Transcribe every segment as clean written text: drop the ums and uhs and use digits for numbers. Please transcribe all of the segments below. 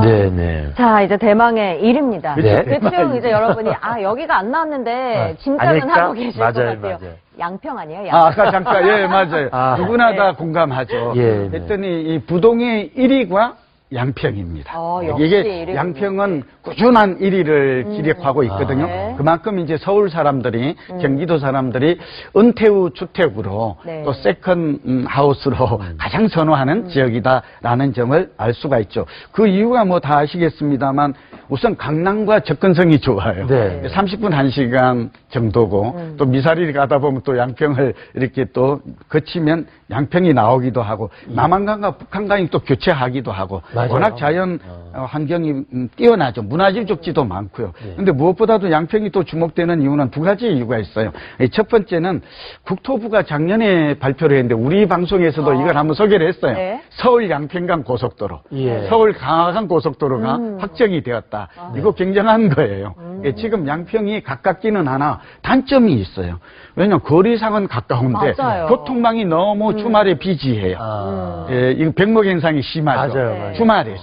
네네. 자, 이제 대망의 1위입니다. 네. 대충 이제 여러분이, 진짜 안 나왔는데, 진짜는 아닐까? 하고 계실 것 같아요. 양평 아니에요? 양평. 아까 잠깐, 예, 맞아요. 누구나 다 공감하죠. 예, 했더니 이 부동의 1위가 양평입니다. 역시 이게 1위군요. 양평은 꾸준한 1위를 기록하고 있거든요. 네. 그만큼 이제 서울 사람들이, 경기도 사람들이 은퇴 후 주택으로 네. 또 세컨 하우스로 가장 선호하는 지역이다라는 점을 알 수가 있죠. 그 이유가 뭐 다 아시겠습니다만 우선 강남과 접근성이 좋아요. 네. 30분 1시간 정도고 또 미사리를 가다 보면 또 양평을 이렇게 또 거치면 양평이 나오기도 하고 남한강과 북한강이 또 교체하기도 하고 맞아요. 워낙 자연 환경이 뛰어나죠. 문화재적지도 많고요. 근데 무엇보다도 양평이 또 주목되는 이유는 두 가지 이유가 있어요. 첫 번째는 국토부가 작년에 발표를 했는데 우리 방송에서도 이걸 한번 소개를 했어요. 네. 서울 양평간 고속도로, 예. 서울 강화강 고속도로가 확정이 되었다. 이거 굉장한 거예요. 지금 양평이 가깝기는 하나 단점이 있어요. 왜냐하면 거리상은 가까운데 맞아요. 교통망이 너무 주말에 비지해요. 예, 이거 백목 현상이 심하죠. 맞아요. 주말에.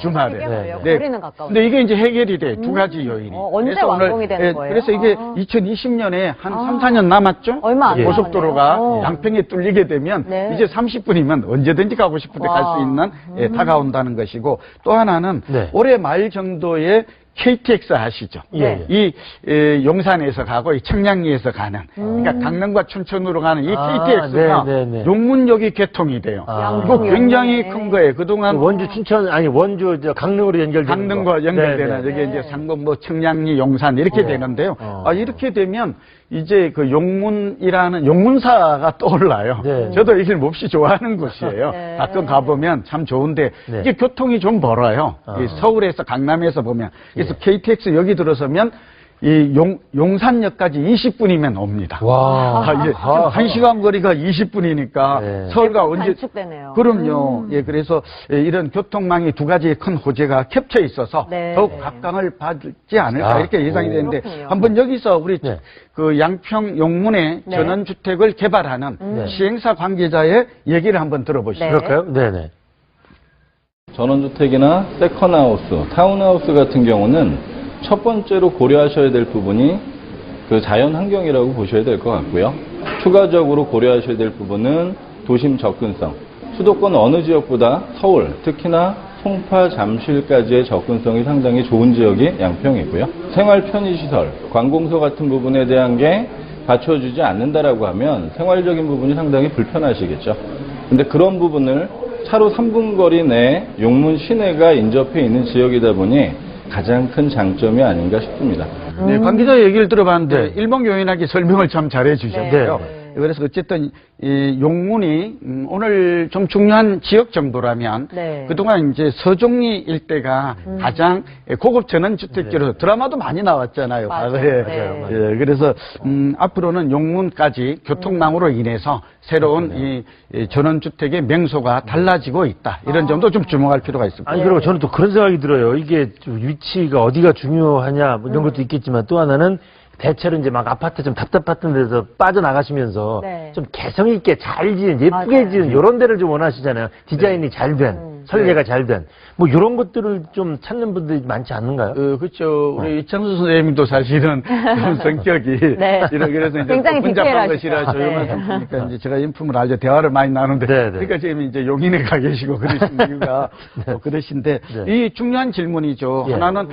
그래요? 거리는 가까운데. 근데 이게 이제 해결이 돼. 두 가지 요인이. 언제 그래서 완공이 되는 거예요? 그래서 이게 2020년에 한 3, 4년 남았죠? 얼마 안 고속도로가 남았네요. 양평에 뚫리게 되면 네. 이제 30분이면 언제든지 가고 싶을 때 갈 수 있는 다가온다는 것이고 또 하나는 네. 올해 말 정도에 KTX 아시죠? 예. 이 용산에서 가고 이 청량리에서 가는 그러니까 강릉과 춘천으로 가는 이 KTX가 용문역이 개통이 돼요. 이거 굉장히 큰 거예요. 그동안 원주 춘천 원주 강릉으로 연결되는 강릉과 연결되는 여기 이제 상금 뭐 청량리 용산 이렇게 되는데요. 이렇게 되면 이제 그 용문이라는 용문사가 떠올라요. 네. 저도 이걸 몹시 좋아하는 곳이에요. 네. 가끔 가보면 참 좋은데 네. 이게 교통이 좀 멀어요. 이 서울에서 강남에서 보면 그래서 KTX 여기 들어서면 이 용산역까지 20분이면 옵니다. 와. 이제 1시간 거리가 20분이니까 네. 서울과 언제 단축되네요. 그럼요. 예, 그래서 이런 교통망이 두 가지의 큰 호재가 겹쳐 있어서 네. 더욱 각광을 받지 않을까 이렇게 예상이 되는데 그렇군요. 한번 여기서 우리 네. 그 양평 용문에 네. 전원주택을 개발하는 시행사 관계자의 얘기를 한번 들어보시죠. 네. 그럴까요? 네네. 전원주택이나 세컨하우스, 타운하우스 같은 경우는 첫 번째로 고려하셔야 될 부분이 그 자연 환경이라고 보셔야 될 것 같고요. 추가적으로 고려하셔야 될 부분은 도심 접근성. 수도권 어느 지역보다 서울, 특히나 송파, 잠실까지의 접근성이 상당히 좋은 지역이 양평이고요. 생활 편의시설, 관공서 같은 부분에 대한 게 받쳐주지 않는다라고 하면 생활적인 부분이 상당히 불편하시겠죠. 근데 그런 부분을 차로 3분 거리 내 용문 시내가 인접해 있는 지역이다 보니 가장 큰 장점이 아닌가 싶습니다. 네, 관계자 얘기를 들어봤는데 일목요연하게 설명을 참 잘해 주셨고요. 네. 그래서 어쨌든 이 용문이 오늘 좀 중요한 지역 정보라면 네. 그동안 이제 서종리 일대가 가장 고급 전원주택지로 드라마도 많이 나왔잖아요. 맞아요. 과거에. 네. 예, 그래서 앞으로는 용문까지 교통망으로 인해서 새로운 이 전원주택의 명소가 달라지고 있다. 이런 점도 좀 주목할 필요가 있습니다. 아니, 그리고 저는 또 그런 생각이 들어요. 이게 좀 위치가 어디가 중요하냐, 뭐 이런 것도 있겠지만 또 하나는 대체로 이제 막 아파트 좀 답답했던 데서 빠져나가시면서 네. 좀 개성있게 잘 지은, 예쁘게 맞아요. 지은 이런 데를 좀 원하시잖아요. 디자인이 잘 된, 설계가 잘 된. 뭐 이런 것들을 좀 찾는 분들이 많지 않는가요? 그렇죠. 우리 이창수 선생님도 사실은 그런 성격이 네. 그래서 이제 굉장히 혼잡한 디테일하시죠. 것이라 조용한 네. 성격이니까 이제 제가 인품을 알죠. 대화를 많이 나누는데 네, 네. 그러니까 지금 이제 용인에 가 계시고 그러신 이유가 그러신데 네. 이 중요한 질문이죠. 예. 하나는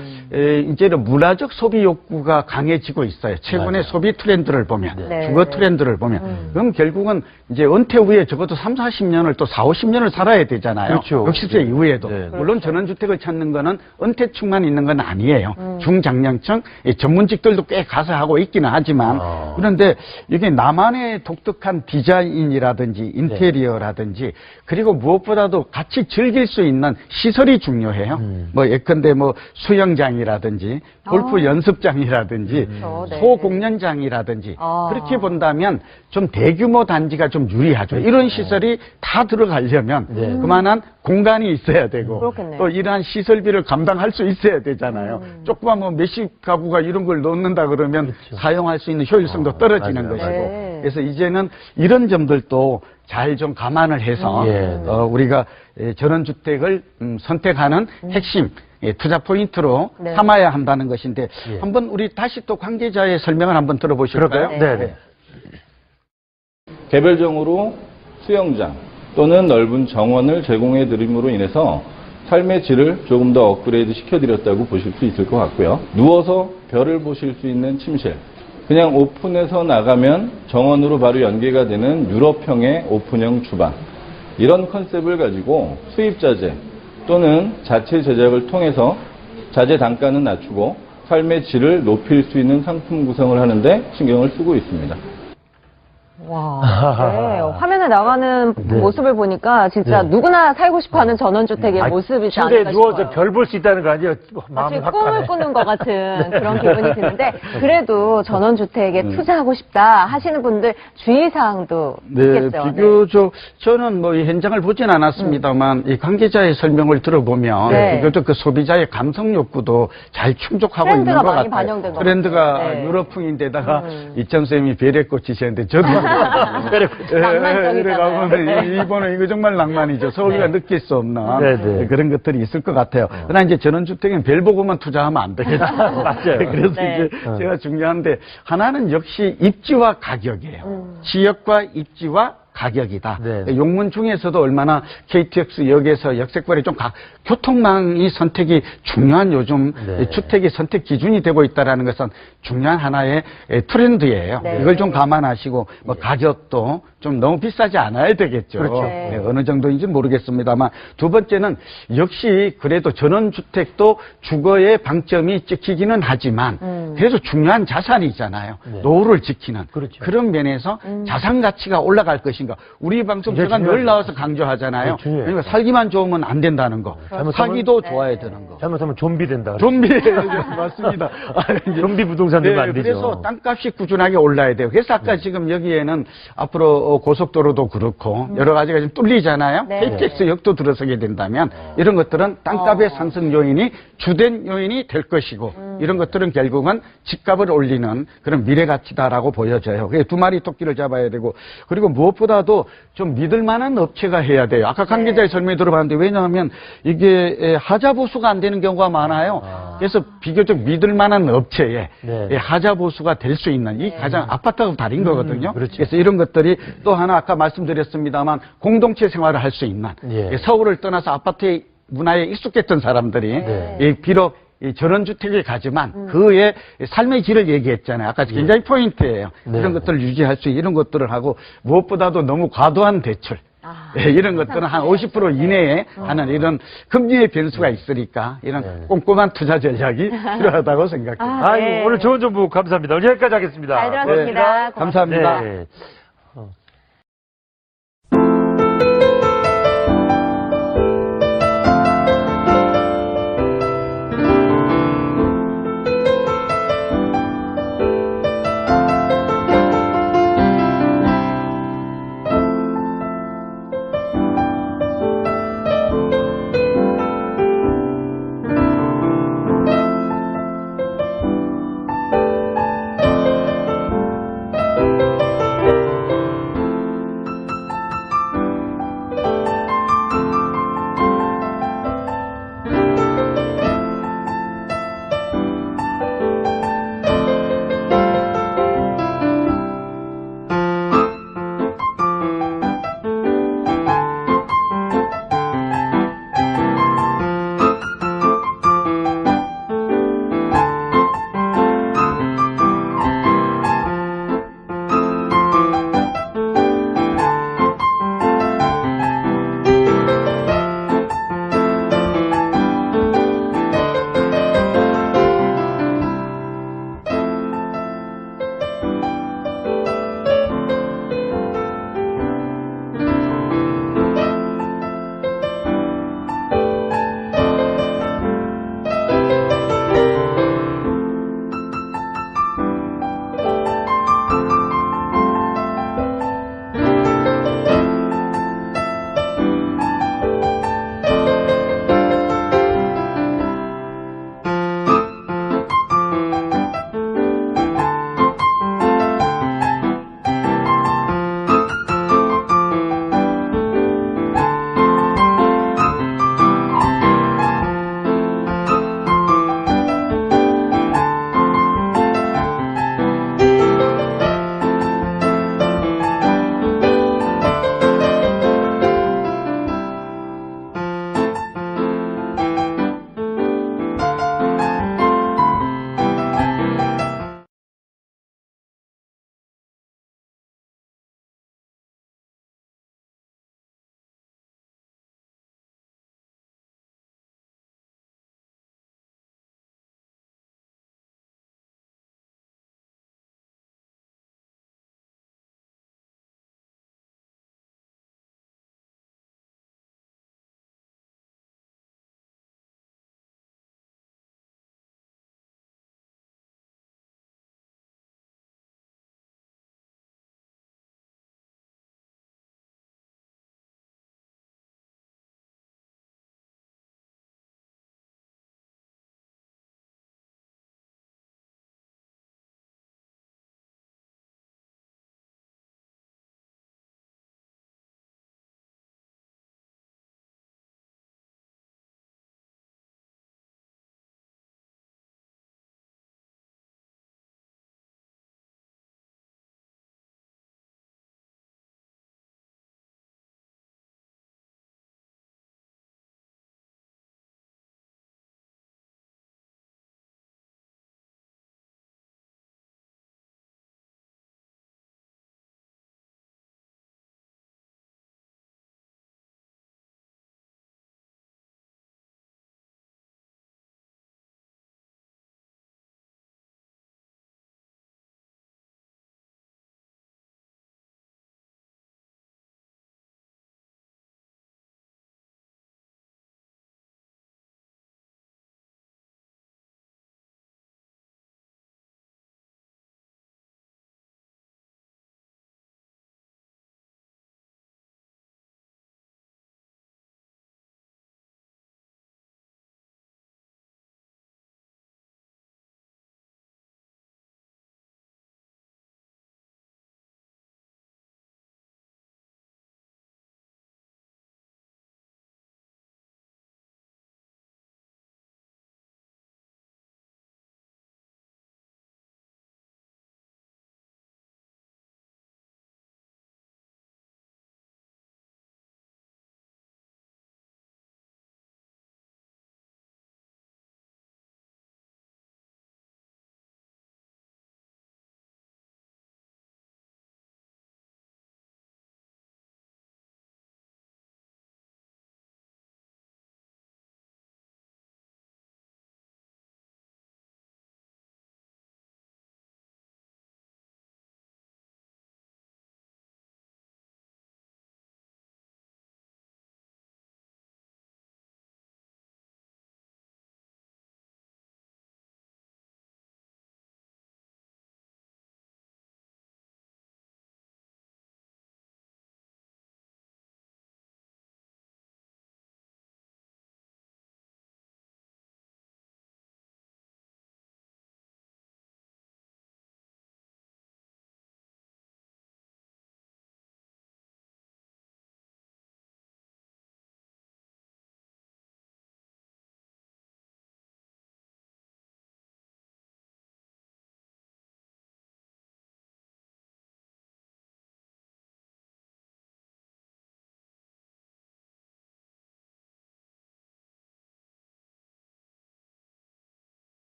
이제는 문화적 소비 욕구가 강해지고 있어요. 최근의 맞아요. 소비 트렌드를 보면 네. 주거 트렌드를 보면 그럼 결국은 이제 은퇴 후에 적어도 3, 40년을 또 4, 50년을 살아야 되잖아요. 그렇죠. 60세 이후에도. 네. 물론 전원주택을 찾는 거는 은퇴층만 있는 건 아니에요. 중장년층 전문직들도 꽤 가서 하고 있기는 하지만 그런데 이게 나만의 독특한 디자인이라든지 인테리어라든지 그리고 무엇보다도 같이 즐길 수 있는 시설이 중요해요. 뭐 예컨대 뭐 수영장이라든지 골프 연습장이라든지 그렇죠. 네. 소공연장이라든지 그렇게 본다면 좀 대규모 단지가 좀 유리하죠. 이런 시설이 다 들어가려면 그만한 공간이 있어야 되고 그렇겠네요. 또 이러한 시설비를 감당할 수 있어야 되잖아요. 조그만 뭐 몇십 가구가 이런 걸 넣는다 그러면 사용할 수 있는 효율성도 떨어지는 맞아요. 것이고 네. 그래서 이제는 이런 점들도 잘 좀 감안을 해서 예. 우리가 전원주택을 선택하는 핵심 투자 포인트로 네. 삼아야 한다는 것인데 예. 한번 우리 다시 또 관계자의 설명을 한번 들어보실까요? 그럴까요? 네. 네. 개별적으로 수영장 또는 넓은 정원을 제공해 드림으로 인해서 삶의 질을 조금 더 업그레이드 시켜드렸다고 보실 수 있을 것 같고요. 누워서 별을 보실 수 있는 침실, 그냥 오픈해서 나가면 정원으로 바로 연계가 되는 유럽형의 오픈형 주방, 이런 컨셉을 가지고 수입자재 또는 자체 제작을 통해서 자재 단가는 낮추고 삶의 질을 높일 수 있는 상품 구성을 하는데 신경을 쓰고 있습니다. 와, 네. 화면에 나가는 네. 모습을 보니까 진짜 네. 누구나 살고 싶어하는 전원주택의 아니, 모습이지 침대에 않을까 누워서 싶어요. 별 볼 수 있다는 거 아니에요? 마음이 마치 확 꿈을 가네. 꾸는 것 같은 그런 기분이 드는데 그래도 전원주택에 투자하고 싶다 하시는 분들 주의사항도 있겠죠. 비교적 저는 뭐 이 현장을 보진 않았습니다만 이 관계자의 설명을 들어보면 네. 비교적 그 소비자의 감성 욕구도 잘 충족하고 트렌드가 있는 것 많이 같아요. 반영된 것 트렌드가 같아요. 네. 유럽풍인데다가 이천쌤이 베레꽃이셨는데 저도 낭만적이잖아요. 이래 가면 이번에 이거 정말 낭만이죠. 서울과 네. 느낄 수 없는 네, 네. 그런 것들이 있을 것 같아요. 그러나 이제 전원주택은 별 보고만 투자하면 안 되겠죠. 맞아요. 그래서 네. 이제 제가 중요한데 하나는 역시 입지와 가격이에요. 지역과 입지와 가격이다. 네. 용문 중에서도 얼마나 KTX 역에서 역세권이 좀 교통망이 선택이 중요한 요즘 네. 주택의 선택 기준이 되고 있다는 것은 중요한 하나의 트렌드예요. 네. 이걸 좀 감안하시고 뭐 가격도 좀 너무 비싸지 않아야 되겠죠. 그렇죠. 네, 어느 정도인지 모르겠습니다만 두 번째는 역시 그래도 전원주택도 주거의 방점이 찍히기는 하지만 그래도 중요한 자산이잖아요. 네. 노후를 지키는 그렇죠. 그런 면에서 자산 가치가 올라갈 것인가. 우리 방송 굉장히 제가 늘 중요하죠. 나와서 강조하잖아요. 네, 중요해요. 그러니까 살기만 좋으면 안 된다는 거. 잘못하면- 사기도 좋아야 되는 거. 잘못하면 좀비 된다. 좀비 맞습니다. 좀비 부동산 되면 안 되죠. 그래서 땅값이 꾸준하게 올라야 돼요. 그래서 아까 지금 여기에는 앞으로 고속도로도 그렇고 여러 가지가 좀 뚫리잖아요. 네. KTX 역도 들어서게 된다면 이런 것들은 땅값의 상승 요인이 주된 요인이 될 것이고 이런 것들은 결국은 집값을 올리는 그런 미래 가치다라고 보여져요. 그래서 두 마리 토끼를 잡아야 되고 그리고 무엇보다도 좀 믿을 만한 업체가 해야 돼요. 아까 관계자의 설명에 들어봤는데 왜냐하면 이게 하자 보수가 안 되는 경우가 많아요. 그래서 비교적 믿을 만한 업체에 네. 하자 보수가 될 수 있는 이 가장 아파트하고 다른 거거든요. 그렇죠. 그래서 이런 것들이 또 하나 아까 말씀드렸습니다만 공동체 생활을 할 수 있는 예. 서울을 떠나서 아파트의 문화에 익숙했던 사람들이 네. 비록 이 전원주택에 가지만 그의 삶의 질을 얘기했잖아요. 아까 굉장히 포인트예요. 네. 이런 것들을 유지할 수 있는 이런 것들을 하고 무엇보다도 너무 과도한 대출. 이런 것들은 한 50% 이내에 하는 이런 금리의 변수가 있으니까 이런 네. 꼼꼼한 투자 전략이 필요하다고 생각합니다. 아, 아유, 네. 오늘 좋은 정보 감사합니다. 오늘 여기까지 하겠습니다. 잘 들었습니다. 감사합니다. 네.